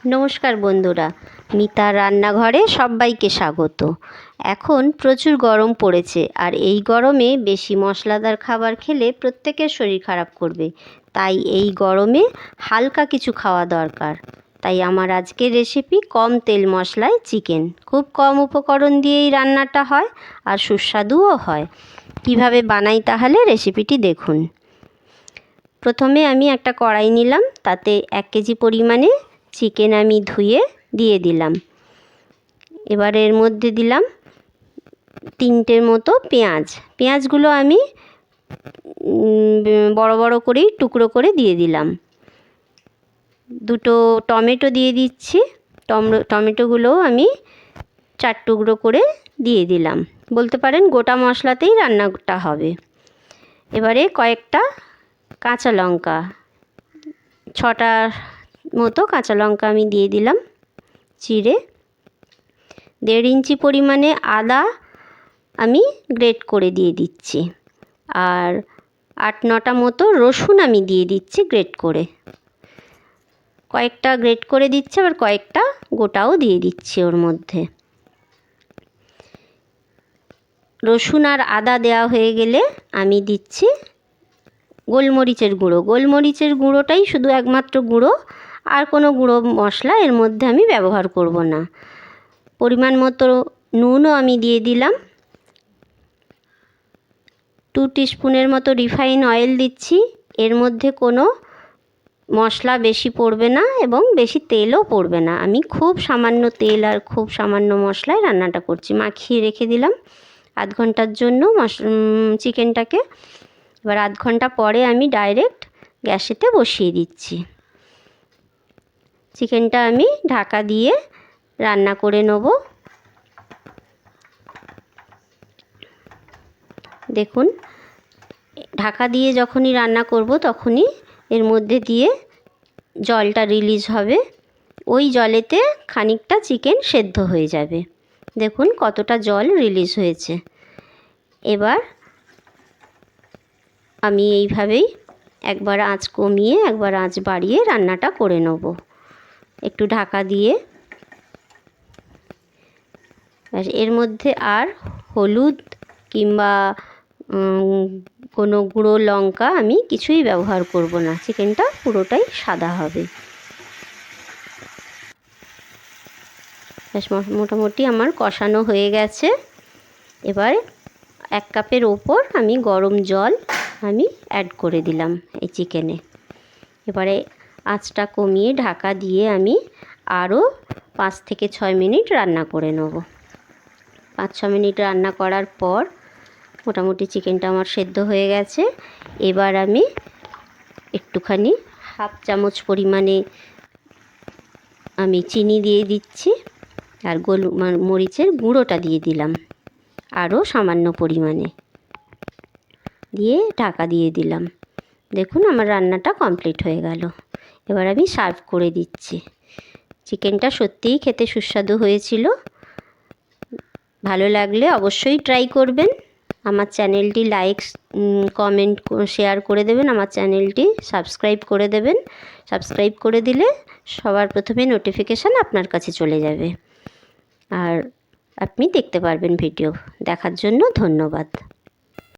নমস্কার বন্ধুরা, মিতার রান্নাঘরে সবাইকে স্বাগত। এখন প্রচুর গরম পড়েছে, আর এই গরমে বেশি মশলাদার খাবার খেলে প্রত্যেকের শরীর খারাপ করবে। তাই এই গরমে হালকা কিছু খাওয়া দরকার। তাই আমার আজকের রেসিপি কম তেল মশলায় চিকেন। খুব কম উপকরণ দিয়েই রান্নাটা হয় আর সুস্বাদুও হয়। কিভাবে বানাই তাহলে রেসিপিটি দেখুন। প্রথমে আমি একটা কড়াই নিলাম, তাতে 1 কেজি পরিমাণে চিকেন আমি ধুয়ে দিয়ে দিলাম। এবার এর মধ্যে দিলাম 3টের মতো পেঁয়াজগুলো আমি বড় বড় করেই টুকরো করে দিয়ে দিলাম। 2টো টমেটো দিয়ে দিচ্ছি। টমেটোগুলোও আমি 4 টুকরো করে দিয়ে দিলাম। বলতে পারেন গোটা মশলাতেই রান্নাটা হবে। এবারে কয়েকটা কাঁচা লঙ্কা, 6টা মতো কাঁচা লঙ্কা আমি দিয়ে দিলাম চিড়ে। 1.5 ইঞ্চি পরিমাণে আদা আমি গ্রেট করে দিয়ে দিচ্ছি, আর 8-9টা মতো রসুন আমি দিয়ে দিচ্ছি গ্রেট করে। কয়েকটা গ্রেট করে দিচ্ছি, আবার কয়েকটা গোটাও দিয়ে দিচ্ছি ওর মধ্যে। রসুন আর আদা দেওয়া হয়ে গেলে আমি দিচ্ছি গোলমরিচের গুঁড়ো। গোলমরিচের গুঁড়োটাই শুধু একমাত্র গুঁড়ো, আর কোনো গুঁড়ো মশলা এর মধ্যে আমি ব্যবহার করব না। পরিমাণ মতো নুনও আমি দিয়ে দিলাম। 2 টিস্পুনের মতো রিফাইন অয়েল দিচ্ছি। এর মধ্যে কোনো মশলা বেশি পড়বে না এবং বেশি তেলও পড়বে না। আমি খুব সামান্য তেল আর খুব সামান্য মশলায় রান্নাটা করছি। মাখিয়ে রেখে দিলাম আধ ঘন্টার জন্য চিকেনটাকে। এবার আধ ঘন্টা পরে আমি ডাইরেক্ট গ্যাসেতে বসিয়ে দিচ্ছি। চিকেনটা আমি ঢাকা দিয়ে রান্না করে নেব। দেখুন, ঢাকা দিয়ে যখনই রান্না করব তখনই এর মধ্যে দিয়ে জলটা রিলিজ হবে। ওই জলেতে খানিকটা চিকেন সেদ্ধ হয়ে যাবে। দেখুন কতটা জল রিলিজ হয়েছে। এবার আমি এইভাবেই একবার আঁচ কমিয়ে একবার আঁচ বাড়িয়ে রান্নাটা করে নেব, একটু ঢাকা দিয়ে। এর মধ্যে আর হলুদ কিংবা কোনো গুঁড়ো লঙ্কা আমি কিছুই ব্যবহার করব না। চিকেনটা পুরোটাই সাদা হবে। মোটামুটি আমার কষানো হয়ে গেছে। এবার 1 কাপের ওপর আমি গরম জল আমি অ্যাড করে দিলাম এই চিকেনে। এবারে আঁচটা কমিয়ে ঢাকা দিয়ে আমি আরও 5 থেকে 6 মিনিট রান্না করে নেব। 5-6 মিনিট রান্না করার পর মোটামুটি চিকেনটা আমার সেদ্ধ হয়ে গেছে। এবার আমি একটুখানি 1/2 চামচ পরিমাণে আমি চিনি দিয়ে দিচ্ছি, আর গোলমরিচের গুঁড়োটা দিয়ে দিলাম আরও সামান্য পরিমাণে, দিয়ে ঢাকা দিয়ে দিলাম। দেখুন আমার রান্নাটা কমপ্লিট হয়ে গেল। এবার আমি সার্ভ করে দিচ্ছি। চিকেনটা সত্যিই খেতে সুস্বাদু হয়েছিল। ভালো লাগলে অবশ্যই ট্রাই করবেন। আমার চ্যানেলটি লাইক, কমেন্ট, শেয়ার করে দেবেন। আমার চ্যানেলটি সাবস্ক্রাইব করে দেবেন। সাবস্ক্রাইব করে দিলে সবার প্রথমে নোটিফিকেশান আপনার কাছে চলে যাবে, আর আপনি দেখতে পারবেন ভিডিও। দেখার জন্য ধন্যবাদ।